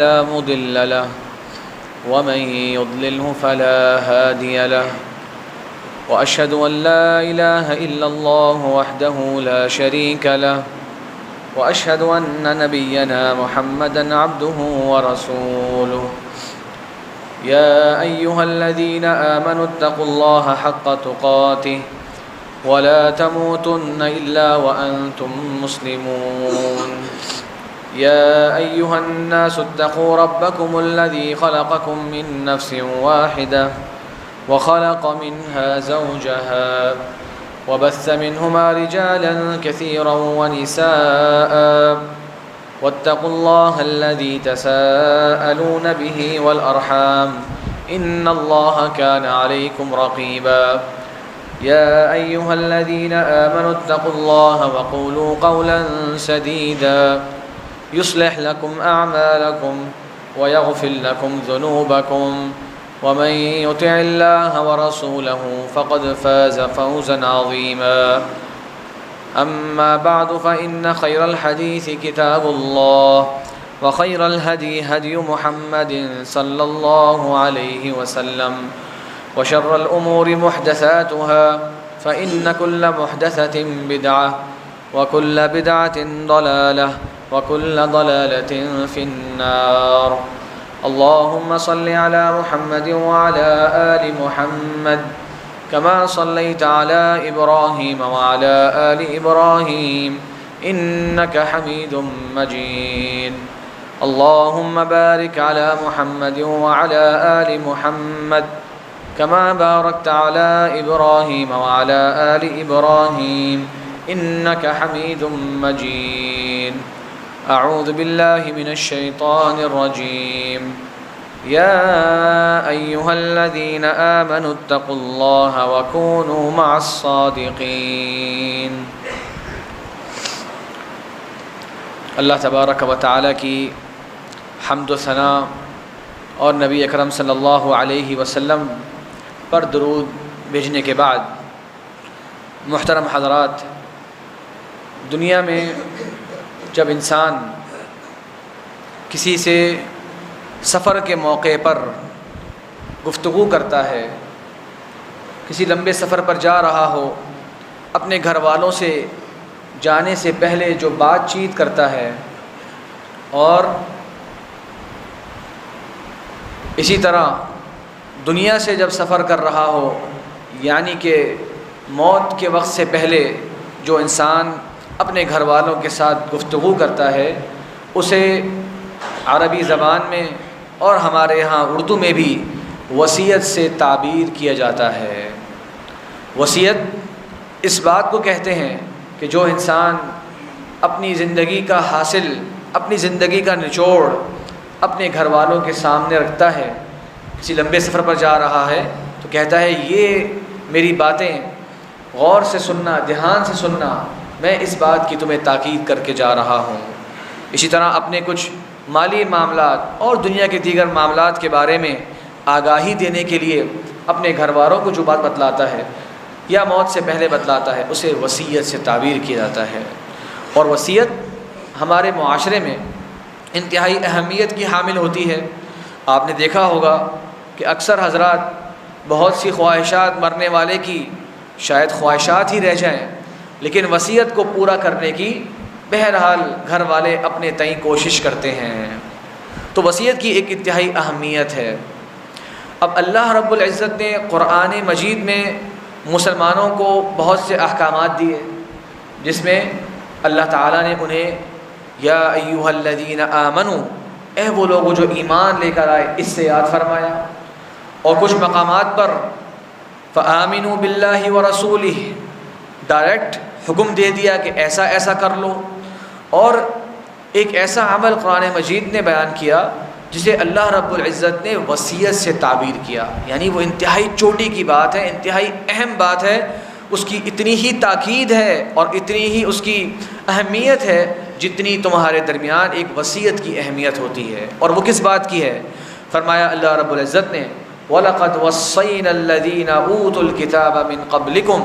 لا مضل له ومن يضلله فلا هادي له وأشهد أن لا إله إلا الله وحده لا شريك له وأشهد أن نبينا محمدا عبده ورسوله يا أيها الذين آمنوا اتقوا الله حق تقاته ولا تموتن إلا وأنتم مسلمون يا أيها الناس اتقوا ربكم الذي خلقكم من نفس واحدة وخلق منها زوجها وبث منهما رجالا كثيرا ونساء واتقوا الله الذي تساءلون به والأرحام إن الله كان عليكم رقيبا يا أيها الذين آمنوا اتقوا الله وقولوا قولا سديدا يصلح لكم أعمالكم ويغفر لكم ذنوبكم ومن يطع الله ورسوله فقد فاز فوزا عظيما أما بعد فإن خير الحديث كتاب الله وخير الهدي هدي محمد صلى الله عليه وسلم وشر الأمور محدثاتها فإن كل محدثة بدعة وكل بدعة ضلالة وكل ضلالة في النار اللهم صل على محمد وعلى آل محمد كما صليت على إبراهيم وعلى آل إبراهيم إنك حميد مجيد اللهم بارك على محمد وعلى آل محمد كما باركت على إبراهيم وعلى آل إبراهيم إنك حميد مجيد أعوذ بالله من الشيطان الرجيم يا أيها الذين آمنوا اتقوا الله وكونوا مع الصادقين اللہ تبارک و تعالیٰ کی حمد و ثنا اور نبی اکرم صلی اللہ علیہ وسلم پر درود بھیجنے کے بعد محترم حضرات، دنیا میں جب انسان کسی سے سفر کے موقع پر گفتگو کرتا ہے، کسی لمبے سفر پر جا رہا ہو، اپنے گھر والوں سے جانے سے پہلے جو بات چیت کرتا ہے، اور اسی طرح دنیا سے جب سفر کر رہا ہو، یعنی کہ موت کے وقت سے پہلے جو انسان اپنے گھر والوں کے ساتھ گفتگو کرتا ہے، اسے عربی زبان میں اور ہمارے ہاں اردو میں بھی وصیت سے تعبیر کیا جاتا ہے۔ وصیت اس بات کو کہتے ہیں کہ جو انسان اپنی زندگی کا حاصل، اپنی زندگی کا نچوڑ اپنے گھر والوں کے سامنے رکھتا ہے، کسی لمبے سفر پر جا رہا ہے تو کہتا ہے یہ میری باتیں غور سے سننا، دھیان سے سننا، میں اس بات کی تمہیں تاکید کر کے جا رہا ہوں۔ اسی طرح اپنے کچھ مالی معاملات اور دنیا کے دیگر معاملات کے بارے میں آگاہی دینے کے لیے اپنے گھر والوں کو جو بات بتلاتا ہے یا موت سے پہلے بتلاتا ہے، اسے وصیت سے تعبیر کیا جاتا ہے۔ اور وصیت ہمارے معاشرے میں انتہائی اہمیت کی حامل ہوتی ہے۔ آپ نے دیکھا ہوگا کہ اکثر حضرات بہت سی خواہشات مرنے والے کی شاید خواہشات ہی رہ جائیں، لیکن وصیت کو پورا کرنے کی بہرحال گھر والے اپنے تئیں کوشش کرتے ہیں۔ تو وصیت کی ایک انتہائی اہمیت ہے۔ اب اللہ رب العزت نے قرآن مجید میں مسلمانوں کو بہت سے احکامات دیے، جس میں اللہ تعالیٰ نے انہیں یا ایھا الذین آمنوا، اے وہ لوگ جو ایمان لے کر آئے، اس سے یاد فرمایا، اور کچھ مقامات پر فآمنوا باللہ ورسولہ، ڈائریکٹ حکم دے دیا کہ ایسا ایسا کر لو، اور ایک ایسا عمل قرآن مجید نے بیان کیا جسے اللہ رب العزت نے وصیت سے تعبیر کیا، یعنی وہ انتہائی چوٹی کی بات ہے، انتہائی اہم بات ہے، اس کی اتنی ہی تاکید ہے اور اتنی ہی اس کی اہمیت ہے جتنی تمہارے درمیان ایک وصیت کی اہمیت ہوتی ہے۔ اور وہ کس بات کی ہے؟ فرمایا اللہ رب العزت نے وَلَقَدْ وَصَّيْنَا الَّذِينَ أُوتُوا الْكِتَابَ مِنْ قَبْلِكُمْ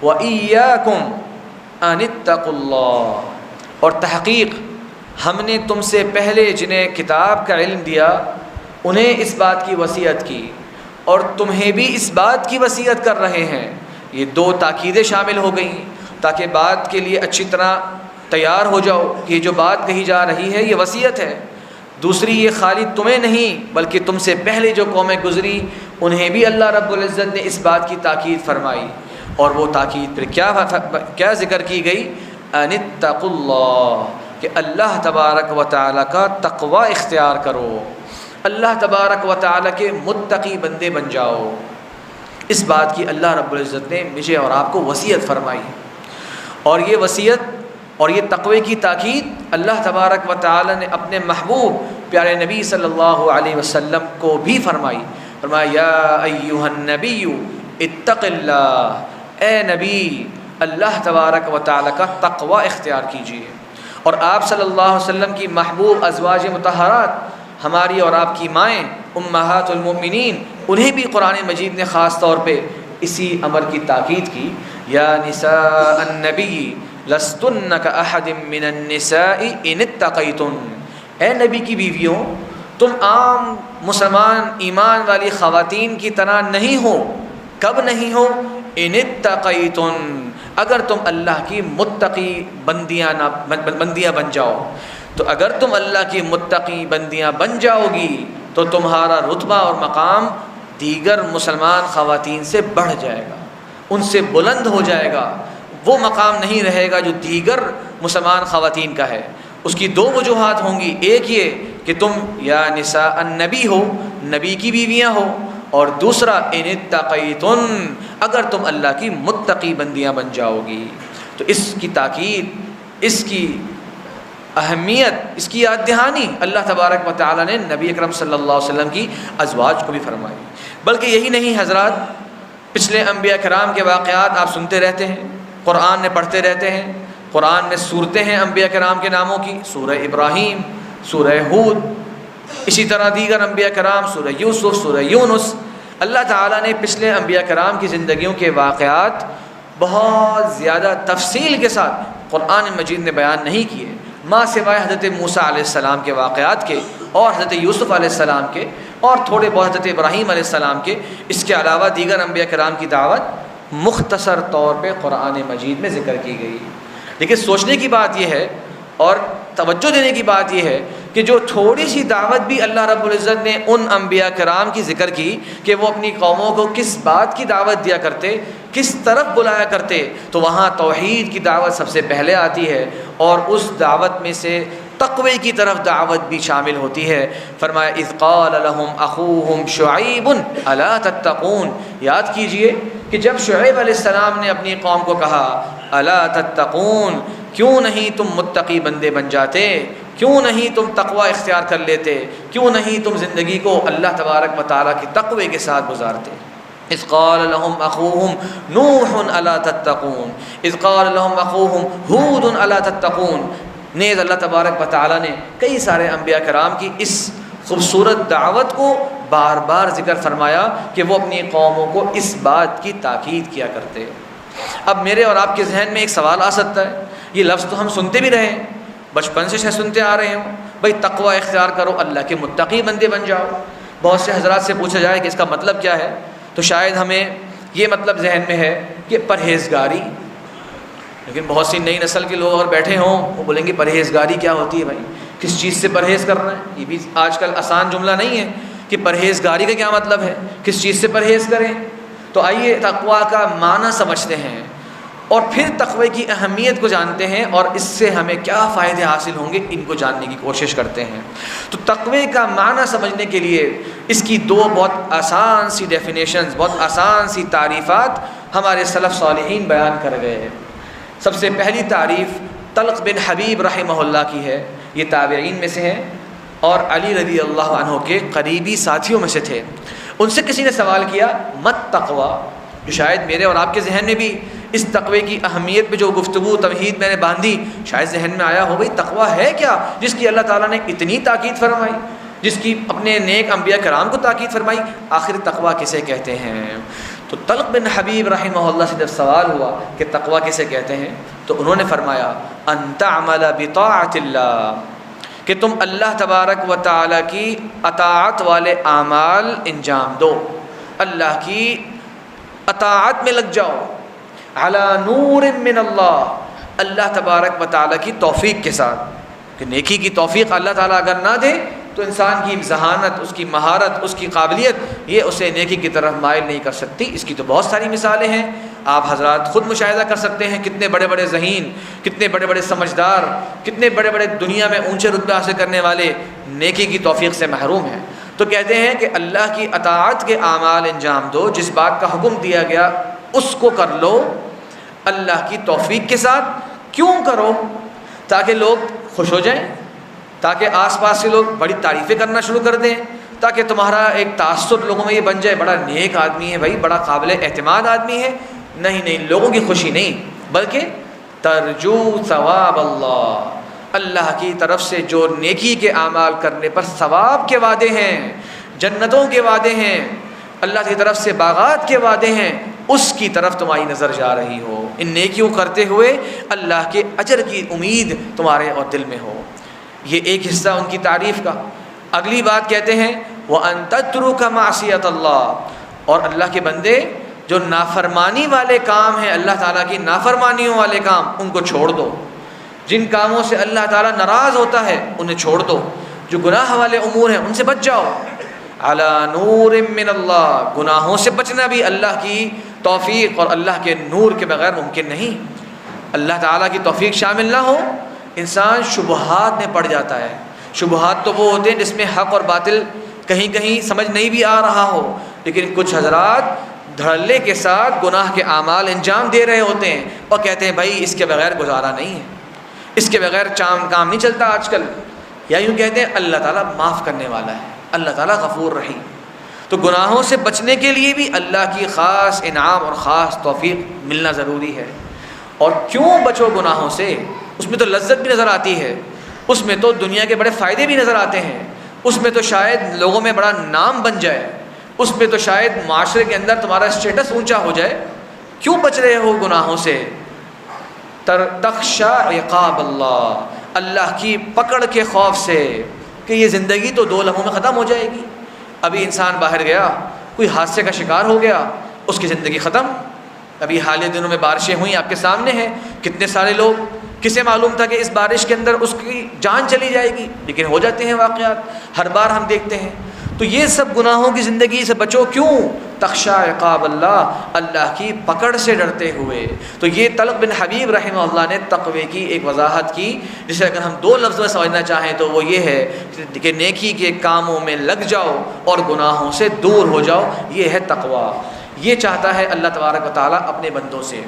وَإِيَّاكُمْ أَنِ اتَّقُوا اللَّهَ، اور تحقیق ہم نے تم سے پہلے جنہیں کتاب کا علم دیا انہیں اس بات کی وصیت کی اور تمہیں بھی اس بات کی وصیت کر رہے ہیں۔ یہ دو تاکیدیں شامل ہو گئیں تاکہ بات کے لیے اچھی طرح تیار ہو جاؤ کہ یہ جو بات کہی جا رہی ہے یہ وصیت ہے۔ دوسری، یہ خالی تمہیں نہیں بلکہ تم سے پہلے جو قومیں گزری انہیں بھی اللہ رب العزت نے اس بات کی تاکید فرمائی، اور وہ تاکید پھر کیا ذکر کی گئی؟ ان اتقوا اللہ، کہ اللہ تبارک و تعالیٰ کا تقوی اختیار کرو، اللہ تبارک و تعالیٰ کے متقی بندے بن جاؤ۔ اس بات کی اللہ رب العزت نے مجھے اور آپ کو وصیت فرمائی، اور یہ وصیت اور یہ تقوی کی تاکید اللہ تبارک و تعالیٰ نے اپنے محبوب پیارے نبی صلی اللہ علیہ وسلم کو بھی فرمائی۔ فرمایا یا ایھا النبی اتق اللہ، اے نبی اللہ تبارک و تعالیٰ کا تقوی اختیار کیجیے۔ اور آپ صلی اللہ علیہ وسلم کی محبوب ازواج مطہرات، ہماری اور آپ کی مائیں امہات المؤمنین، انہیں بھی قرآن مجید نے خاص طور پہ اسی امر کی تاکید کی۔ یا نساء النبی لستن کاحد من النساء ان اتقیتن، اے نبی کی بیویوں تم عام مسلمان ایمان والی خواتین کی طرح نہیں ہو۔ کب نہیں ہو؟ ان اتقیتن، اگر تم اللہ کی متقی بندیاں بن جاؤ۔ تو اگر تم اللہ کی متقی بندیاں بن جاؤ گی تو تمہارا رتبہ اور مقام دیگر مسلمان خواتین سے بڑھ جائے گا، ان سے بلند ہو جائے گا، وہ مقام نہیں رہے گا جو دیگر مسلمان خواتین کا ہے۔ اس کی دو وجوہات ہوں گی، ایک یہ کہ تم یا نساء النبی ہو، نبی کی بیویاں ہو، اور دوسرا ان اتقیتن، اگر تم اللہ کی متقی بندیاں بن جاؤ گی۔ تو اس کی تاکید، اس کی اہمیت، اس کی یاد دہانی اللہ تبارک و تعالیٰ نے نبی اکرم صلی اللہ علیہ وسلم کی ازواج کو بھی فرمائی۔ بلکہ یہی نہیں حضرات، پچھلے انبیاء کرام کے واقعات آپ سنتے رہتے ہیں، قرآن میں پڑھتے رہتے ہیں، قرآن میں صورتیں ہیں انبیاء کرام کے ناموں کی، سورہ ابراہیم، سورہ ہود، اسی طرح دیگر انبیاء کرام، سورہ یوسف، سورہ یونس۔ اللہ تعالیٰ نے پچھلے انبیاء کرام کی زندگیوں کے واقعات بہت زیادہ تفصیل کے ساتھ قرآن مجید نے بیان نہیں کیے، ماں سوائے حضرت موسیٰ علیہ السلام کے واقعات کے اور حضرت یوسف علیہ السلام کے اور تھوڑے بہت حضرت ابراہیم علیہ السلام کے۔ اس کے علاوہ دیگر انبیاء کرام کی دعوت مختصر طور پہ قرآن مجید میں ذکر کی گئی۔ لیکن سوچنے کی بات یہ ہے اور توجہ دینے کی بات یہ ہے کہ جو تھوڑی سی دعوت بھی اللہ رب العزت نے ان انبیاء کرام کی ذکر کی کہ وہ اپنی قوموں کو کس بات کی دعوت دیا کرتے، کس طرف بلایا کرتے، تو وہاں توحید کی دعوت سب سے پہلے آتی ہے، اور اس دعوت میں سے تقوی کی طرف دعوت بھی شامل ہوتی ہے۔ فرمایا اذ قال لهم اخوهم شعیب الا تتقون، یاد کیجئے کہ جب شعیب علیہ السلام نے اپنی قوم کو کہا الا تتقون، کیوں نہیں تم متقی بندے بن جاتے، کیوں نہیں تم تقوی اختیار کر لیتے، کیوں نہیں تم زندگی کو اللہ تبارک و تعالیٰ کی تقوی کے ساتھ گزارتے۔ اذ قال لهم اخوهم نوح الا تتقون، اذ قال لهم اخوهم ہود الا تتقون۔ نیز اللہ تبارک و تعالیٰ نے کئی سارے انبیاء کرام کی اس خوبصورت دعوت کو بار بار ذکر فرمایا کہ وہ اپنی قوموں کو اس بات کی تاکید کیا کرتے۔ اب میرے اور آپ کے ذہن میں ایک سوال آ سکتا ہے، یہ لفظ تو ہم سنتے بھی رہے ہیں، بچپن سے سنتے آ رہے ہوں، بھائی تقوی اختیار کرو، اللہ کے متقی بندے بن جاؤ۔ بہت سے حضرات سے پوچھا جائے کہ اس کا مطلب کیا ہے، تو شاید ہمیں یہ مطلب ذہن میں ہے کہ پرہیزگاری۔ لیکن بہت سی نئی نسل کے لوگ اگر بیٹھے ہوں وہ بولیں گے پرہیزگاری کیا ہوتی ہے، بھائی کس چیز سے پرہیز کرنا ہے؟ یہ بھی آج کل آسان جملہ نہیں ہے کہ پرہیزگاری کا کیا مطلب ہے، کس چیز سے پرہیز کریں۔ تو آئیے تقوی کا معنی سمجھتے ہیں اور پھر تقوی کی اہمیت کو جانتے ہیں اور اس سے ہمیں کیا فائدے حاصل ہوں گے ان کو جاننے کی کوشش کرتے ہیں۔ تو تقوی کا معنی سمجھنے کے لیے اس کی دو بہت آسان سی ڈیفینیشنز، بہت آسان سی تعریفات ہمارے سلف صالحین بیان کر گئے ہیں۔ سب سے پہلی تعریف طلق بن حبیب رحمہ اللہ کی ہے، یہ تابعین میں سے ہیں اور علی رضی اللہ عنہ کے قریبی ساتھیوں میں سے تھے۔ ان سے کسی نے سوال کیا مت تقوی، جو شاید میرے اور آپ کے ذہن میں بھی اس تقوی کی اہمیت پہ جو گفتگو تمہید میں نے باندھی شاید ذہن میں آیا ہو، بھئی تقوی ہے کیا جس کی اللہ تعالیٰ نے اتنی تاکید فرمائی، جس کی اپنے نیک انبیاء کرام کو تاکید فرمائی، آخر تقوی کسے کہتے ہیں؟ تو طلق بن حبیب رحمہ اللہ سے جب سوال ہوا کہ تقوی کسے کہتے ہیں تو انہوں نے فرمایا ان تعمل بطاعت اللہ، کہ تم اللہ تبارک و تعالیٰ کی اطاعت والے اعمال انجام دو، اللہ کی اطاعت میں لگ جاؤ، علی نور من اللہ، اللہ تبارک و تعالیٰ کی توفیق کے ساتھ، کہ نیکی کی توفیق اللہ تعالیٰ اگر نہ دے تو انسان کی ذہانت، اس کی مہارت، اس کی قابلیت یہ اسے نیکی کی طرف مائل نہیں کر سکتی۔ اس کی تو بہت ساری مثالیں ہیں، آپ حضرات خود مشاہدہ کر سکتے ہیں، کتنے بڑے بڑے ذہین، کتنے بڑے بڑے سمجھدار، کتنے بڑے بڑے دنیا میں اونچے رتبے حاصل کرنے والے نیکی کی توفیق سے محروم ہیں۔ تو کہتے ہیں کہ اللہ کی اطاعت کے اعمال انجام دو، جس بات کا حکم دیا گیا اس کو کر لو اللہ کی توفیق کے ساتھ۔ کیوں کرو؟ تاکہ لوگ خوش ہو جائیں، تاکہ آس پاس کے لوگ بڑی تعریفیں کرنا شروع کر دیں، تاکہ تمہارا ایک تاثر لوگوں میں یہ بن جائے بڑا نیک آدمی ہے بھائی، بڑا قابل اعتماد آدمی ہے۔ نہیں، لوگوں کی خوشی نہیں، بلکہ ترجو ثواب اللہ، اللہ کی طرف سے جو نیکی کے اعمال کرنے پر ثواب کے وعدے ہیں، جنتوں کے وعدے ہیں، اللہ کی طرف سے باغات کے وعدے ہیں، اس کی طرف تمہاری نظر جا رہی ہو، ان نیکیوں کرتے ہوئے اللہ کے اجر کی امید تمہارے اور دل میں ہو۔ یہ ایک حصہ ان کی تعریف کا۔ اگلی بات کہتے ہیں وَأَن تَتْرُكَ مَعْصِيَةَ اللَّهِ، اور اللہ کے بندے جو نافرمانی والے کام ہیں، اللہ تعالیٰ کی نافرمانیوں والے کام، ان کو چھوڑ دو۔ جن کاموں سے اللہ تعالیٰ ناراض ہوتا ہے انہیں چھوڑ دو، جو گناہ والے امور ہیں ان سے بچ جاؤ۔ علی نور من اللہ، گناہوں سے بچنا بھی اللہ کی توفیق اور اللہ کے نور کے بغیر ممکن نہیں۔ اللہ تعالیٰ کی توفیق شامل نہ ہو، انسان شبہات میں پڑ جاتا ہے۔ شبہات تو وہ ہوتے ہیں جس میں حق اور باطل کہیں کہیں سمجھ نہیں بھی آ رہا ہو، لیکن کچھ حضرات دھڑلے کے ساتھ گناہ کے اعمال انجام دے رہے ہوتے ہیں اور کہتے ہیں بھائی اس کے بغیر گزارا نہیں ہے، اس کے بغیر کام نہیں چلتا آج کل، یا یوں کہتے ہیں اللہ تعالیٰ معاف کرنے والا ہے، اللہ تعالیٰ غفور رحیم۔ تو گناہوں سے بچنے کے لیے بھی اللہ کی خاص انعام اور خاص توفیق ملنا ضروری ہے۔ اور کیوں بچو گناہوں سے؟ اس میں تو لذت بھی نظر آتی ہے، اس میں تو دنیا کے بڑے فائدے بھی نظر آتے ہیں، اس میں تو شاید لوگوں میں بڑا نام بن جائے، اس میں تو شاید معاشرے کے اندر تمہارا اسٹیٹس اونچا ہو جائے۔ کیوں بچ رہے ہو گناہوں سے؟ تخشى عقاب اللہ، اللہ کی پکڑ کے خوف سے کہ یہ زندگی تو 2 لمحوں میں ختم ہو جائے گی۔ ابھی انسان باہر گیا، کوئی حادثے کا شکار ہو گیا، اس کی زندگی ختم۔ ابھی حالیہ دنوں میں بارشیں ہوئیں، آپ کے سامنے ہیں، کتنے سارے لوگ، کسے معلوم تھا کہ اس بارش کے اندر اس کی جان چلی جائے گی، لیکن ہو جاتے ہیں واقعات، ہر بار ہم دیکھتے ہیں۔ تو یہ سب گناہوں کی زندگی سے بچو۔ کیوں؟ تخشى عقاب اللہ، اللہ کی پکڑ سے ڈرتے ہوئے۔ تو یہ طلق بن حبیب رحمہ اللہ نے تقوی کی ایک وضاحت کی، جسے اگر ہم 2 لفظ میں سمجھنا چاہیں تو وہ یہ ہے کہ نیکی کے کاموں میں لگ جاؤ اور گناہوں سے دور ہو جاؤ، یہ ہے تقوی۔ یہ چاہتا ہے اللہ تبارک و تعالیٰ اپنے بندوں سے۔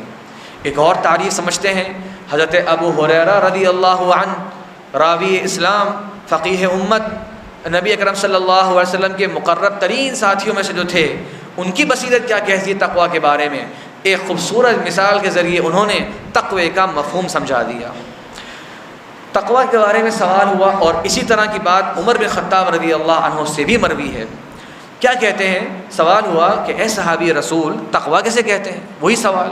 ایک اور تعریف سمجھتے ہیں، حضرت ابو ہریرہ رضی اللہ عنہ، راوی اسلام، فقیہ امت، نبی اکرم صلی اللہ علیہ وسلم کے مقرب ترین ساتھیوں میں سے جو تھے، ان کی بصیرت کیا کہتی ہے تقوی کے بارے میں؟ ایک خوبصورت مثال کے ذریعے انہوں نے تقوی کا مفہوم سمجھا دیا۔ تقوی کے بارے میں سوال ہوا، اور اسی طرح کی بات عمر بن خطاب رضی اللہ عنہ سے بھی مروی ہے۔ کیا کہتے ہیں؟ سوال ہوا کہ اے صحابی رسول، تقوی کیسے کہتے ہیں؟ وہی سوال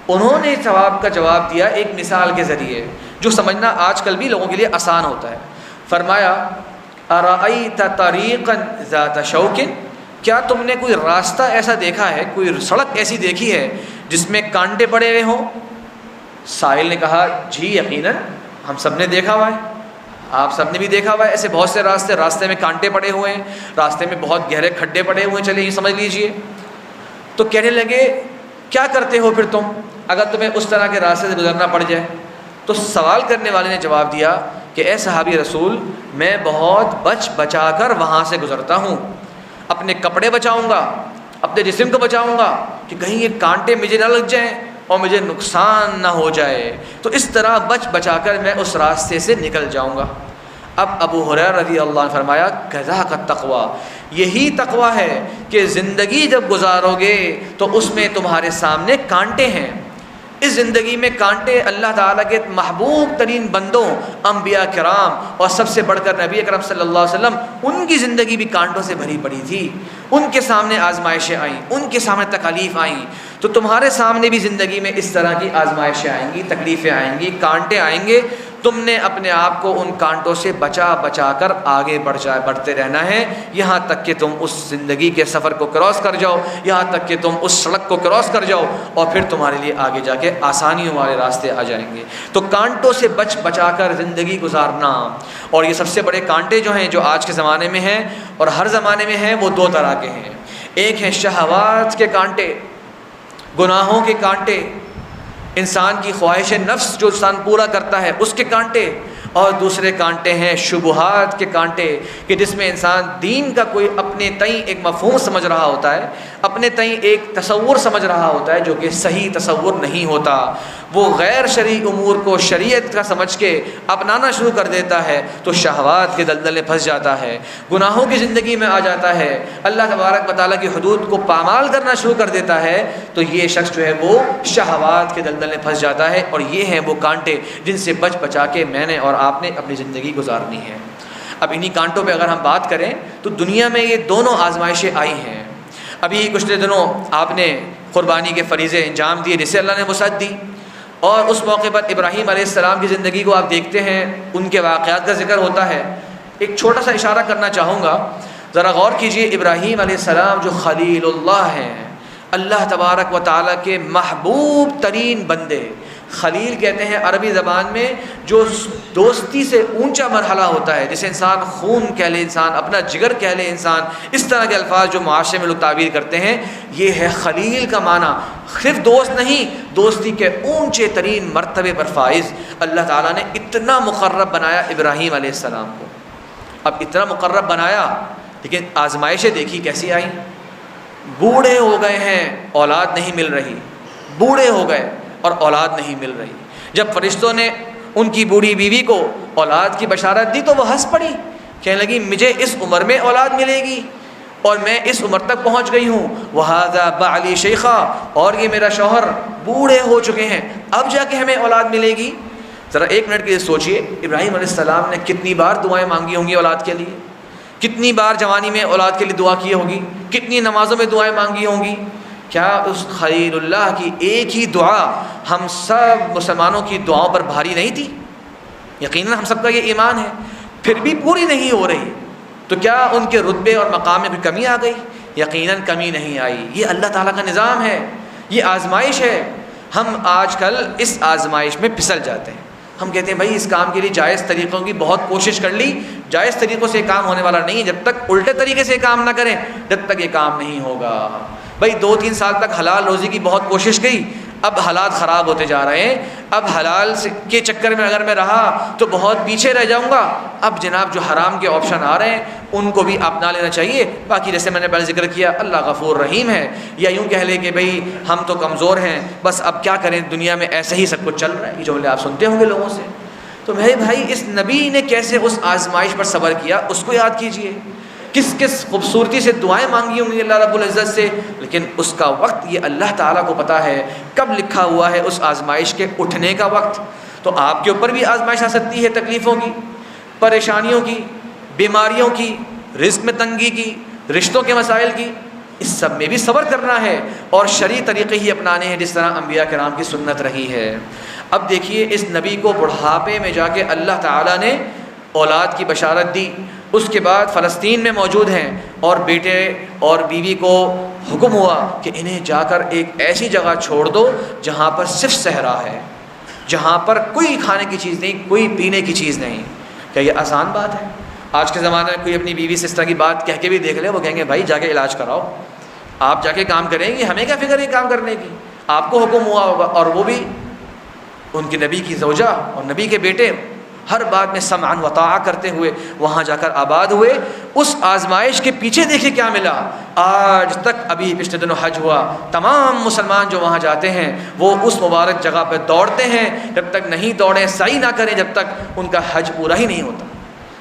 انہوں نے ثواب کا جواب دیا ایک مثال کے ذریعے، جو سمجھنا آج کل بھی لوگوں کے لیے آسان ہوتا ہے۔ فرمایا ارأیت طریقا ذات شوک، کیا تم نے کوئی راستہ ایسا دیکھا ہے، کوئی سڑک ایسی دیکھی ہے جس میں کانٹے پڑے ہوئے ہوں؟ سائل نے کہا جی یقیناً، ہم سب نے دیکھا ہوا ہے، آپ سب نے بھی دیکھا ہوا ہے ایسے بہت سے راستے میں کانٹے پڑے ہوئے ہیں، راستے میں بہت گہرے کھڈے پڑے ہوئے ہیں، چلے یہ سمجھ لیجئے۔ تو کہنے لگے کیا کرتے ہو پھر تم اگر تمہیں اس طرح کے راستے سے گزرنا پڑ جائے؟ تو سوال کرنے والے نے جواب دیا کہ اے صحابی رسول، میں بہت بچا کر وہاں سے گزرتا ہوں، اپنے کپڑے بچاؤں گا، اپنے جسم کو بچاؤں گا کہ کہیں یہ کانٹے مجھے نہ لگ جائیں اور مجھے نقصان نہ ہو جائے، تو اس طرح بچا کر میں اس راستے سے نکل جاؤں گا۔ اب ابو ہریرہ رضی اللہ عنہ فرمایا کذاک التقوی، یہی تقوی ہے کہ زندگی جب گزارو گے تو اس میں تمہارے سامنے کانٹے ہیں۔ اس زندگی میں کانٹے اللہ تعالیٰ کے محبوب ترین بندوں انبیاء کرام اور سب سے بڑھ کر نبی اکرم صلی اللہ علیہ وسلم، ان کی زندگی بھی کانٹوں سے بھری پڑی تھی، ان کے سامنے آزمائشیں آئیں، ان کے سامنے تکالیف آئیں، تو تمہارے سامنے بھی زندگی میں اس طرح کی آزمائشیں آئیں گی، تکلیفیں آئیں گی، کانٹے آئیں گے. تم نے اپنے آپ کو ان کانٹوں سے بچا بچا کر آگے بڑھتے رہنا ہے، یہاں تک کہ تم اس زندگی کے سفر کو کراس کر جاؤ، یہاں تک کہ تم اس سڑک کو کراس کر جاؤ، اور پھر تمہارے لیے آگے جا کے آسانیوں والے راستے آ جائیں گے. تو کانٹوں سے بچ بچا کر زندگی گزارنا. اور یہ سب سے بڑے کانٹے جو ہیں، جو آج کے زمانے میں ہیں اور ہر زمانے میں ہیں، وہ دو طرح کے ہیں. ایک ہے شہوات کے کانٹے، گناہوں کے کانٹے، انسان کی خواہش نفس جو انسان پورا کرتا ہے اس کے کانٹے. اور دوسرے کانٹے ہیں شبہات کے کانٹے، کہ جس میں انسان دین کا کوئی اپنے تئیں ایک مفہوم سمجھ رہا ہوتا ہے، اپنے تئیں ایک تصور سمجھ رہا ہوتا ہے جو کہ صحیح تصور نہیں ہوتا. وہ غیر شرعی امور کو شریعت کا سمجھ کے اپنانا شروع کر دیتا ہے تو شہوات کے دلدل میں پھنس جاتا ہے، گناہوں کی زندگی میں آ جاتا ہے، اللہ تبارک و تعالیٰ کی حدود کو پامال کرنا شروع کر دیتا ہے. تو یہ شخص جو ہے وہ شہوات کے دلدل میں پھنس جاتا ہے. اور یہ ہیں وہ کانٹے جن سے بچ بچا کے میں نے اور آپ نے اپنی زندگی گزارنی ہے. اب انہی کانٹوں پہ اگر ہم بات کریں تو دنیا میں یہ دونوں آزمائشیں آئی ہیں. ابھی پچھلے دنوں آپ نے قربانی کے فریضے انجام دیے جسے اللہ نے وسعت دی، اور اس موقع پر ابراہیم علیہ السلام کی زندگی کو آپ دیکھتے ہیں، ان کے واقعات کا ذکر ہوتا ہے. ایک چھوٹا سا اشارہ کرنا چاہوں گا، ذرا غور کیجئے. ابراہیم علیہ السلام جو خلیل اللہ ہیں، اللہ تبارک و تعالیٰ کے محبوب ترین بندے، خلیل کہتے ہیں عربی زبان میں جو دوستی سے اونچا مرحلہ ہوتا ہے، جسے انسان خون کہہ لے، انسان اپنا جگر کہہ لے، انسان اس طرح کے الفاظ جو معاشرے میں لوگ تعبیر کرتے ہیں، یہ ہے خلیل کا معنی. صرف دوست نہیں، دوستی کے اونچے ترین مرتبے پر فائز. اللہ تعالیٰ نے اتنا مقرب بنایا ابراہیم علیہ السلام کو. اب اتنا مقرب بنایا، لیکن آزمائشیں دیکھی کیسی آئیں. بوڑھے ہو گئے ہیں، اولاد نہیں مل رہی، بوڑھے ہو گئے اور اولاد نہیں مل رہی. جب فرشتوں نے ان کی بوڑھی بیوی کو اولاد کی بشارت دی تو وہ ہنس پڑی، کہنے لگی مجھے اس عمر میں اولاد ملے گی اور میں اس عمر تک پہنچ گئی ہوں. وَهَذَا بَعْلِي شَيْخًا، اور یہ میرا شوہر بوڑھے ہو چکے ہیں، اب جا کے ہمیں اولاد ملے گی. ذرا ایک منٹ کے لیے سوچئے، ابراہیم علیہ السلام نے کتنی بار دعائیں مانگی ہوں گی اولاد کے لیے، کتنی بار جوانی میں اولاد کے لیے دعا کی ہوگی، کتنی نمازوں میں دعائیں مانگی ہوں گی. کیا اس خلیل اللہ کی ایک ہی دعا ہم سب مسلمانوں کی دعاؤں پر بھاری نہیں تھی؟ یقیناً ہم سب کا یہ ایمان ہے. پھر بھی پوری نہیں ہو رہی تو کیا ان کے رتبے اور مقام میں کوئی کمی آ گئی؟ یقیناً کمی نہیں آئی. یہ اللہ تعالیٰ کا نظام ہے، یہ آزمائش ہے. ہم آج کل اس آزمائش میں پھسل جاتے ہیں. ہم کہتے ہیں بھائی اس کام کے لیے جائز طریقوں کی بہت کوشش کر لی، جائز طریقوں سے کام ہونے والا نہیں ہے. جب تک الٹے طریقے سے کام نہ کریں جب تک یہ کام نہیں ہوگا. بھائی 2-3 سال تک حلال روزی کی بہت کوشش کی، اب حالات خراب ہوتے جا رہے ہیں، اب حلال کے چکر میں اگر میں رہا تو بہت پیچھے رہ جاؤں گا. اب جناب جو حرام کے آپشن آ رہے ہیں ان کو بھی اپنا لینا چاہیے. باقی جیسے میں نے پہلے ذکر کیا، اللہ غفور رحیم ہے. یا یوں کہہ لے کہ بھئی ہم تو کمزور ہیں، بس اب کیا کریں، دنیا میں ایسے ہی سب کچھ چل رہا ہے. یہ جملے آپ سنتے ہوں گے لوگوں سے. تو میرے بھائی اس نبی نے کیسے اس آزمائش پر صبر کیا اس کو یاد کیجئے. کس کس خوبصورتی سے دعائیں مانگی ہوں گی اللہ رب العزت سے. لیکن اس کا وقت یہ اللہ تعالیٰ کو پتہ ہے کب لکھا ہوا ہے اس آزمائش کے اٹھنے کا وقت. تو آپ کے اوپر بھی آزمائش آ سکتی ہے، تکلیفوں کی، پریشانیوں کی، بیماریوں کی، رزق میں تنگی کی، رشتوں کے مسائل کی. اس سب میں بھی صبر کرنا ہے اور شرعی طریقے ہی اپنانے ہیں جس طرح انبیاء کرام کی سنت رہی ہے. اب دیکھیے اس نبی کو بڑھاپے میں جا کے اللہ تعالیٰ نے اولاد کی بشارت دی. اس کے بعد فلسطین میں موجود ہیں اور بیٹے اور بیوی کو حکم ہوا کہ انہیں جا کر ایک ایسی جگہ چھوڑ دو جہاں پر صرف صحرا ہے، جہاں پر کوئی کھانے کی چیز نہیں، کوئی پینے کی چیز نہیں. کیا یہ آسان بات ہے؟ آج کے زمانے میں کوئی اپنی بیوی سے اس طرح کی بات کہہ کے بھی دیکھ لے، وہ کہیں گے بھائی جا کے علاج کراؤ، آپ جا کے کام کریں گے، ہمیں کیا فکر ہے کام کرنے کی، آپ کو حکم ہوا ہوگا. اور وہ بھی ان کے نبی کی زوجہ اور نبی کے بیٹے ہر بات میں سمعا و طاعہ کرتے ہوئے وہاں جا کر آباد ہوئے. اس آزمائش کے پیچھے دیکھیں کیا ملا. آج تک ابھی پچھلے دنوں حج ہوا، تمام مسلمان جو وہاں جاتے ہیں وہ اس مبارک جگہ پہ دوڑتے ہیں. جب تک نہیں دوڑیں، سعی نہ کریں، جب تک ان کا حج پورا ہی نہیں ہوتا.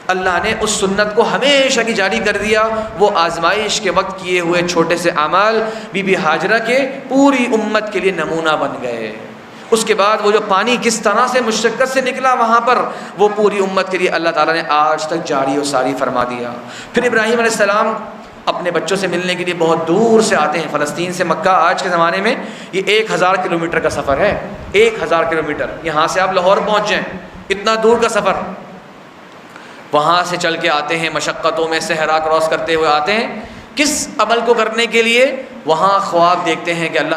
اللہ نے اس سنت کو ہمیشہ کی جاری کر دیا. وہ آزمائش کے وقت کیے ہوئے چھوٹے سے اعمال بی بی ہاجرہ کے پوری امت کے لیے نمونہ بن گئے. اس کے بعد وہ جو پانی کس طرح سے مشقت سے نکلا وہاں پر، وہ پوری امت کے لیے اللہ تعالیٰ نے آج تک جاری و ساری فرما دیا. پھر ابراہیم علیہ السلام اپنے بچوں سے ملنے کے لیے بہت دور سے آتے ہیں۔ فلسطین سے مکہ آج کے زمانے میں یہ 1000 کلومیٹر کا سفر ہے، 1000 کلومیٹر، یہاں سے آپ لاہور پہنچ جائیں، اتنا دور کا سفر، وہاں سے چل کے آتے ہیں، مشقتوں میں صحرا کراس کرتے ہوئے آتے ہیں، کس عمل کو کرنے کے لیے؟ وہاں خواب دیکھتے ہیں کہ اللہ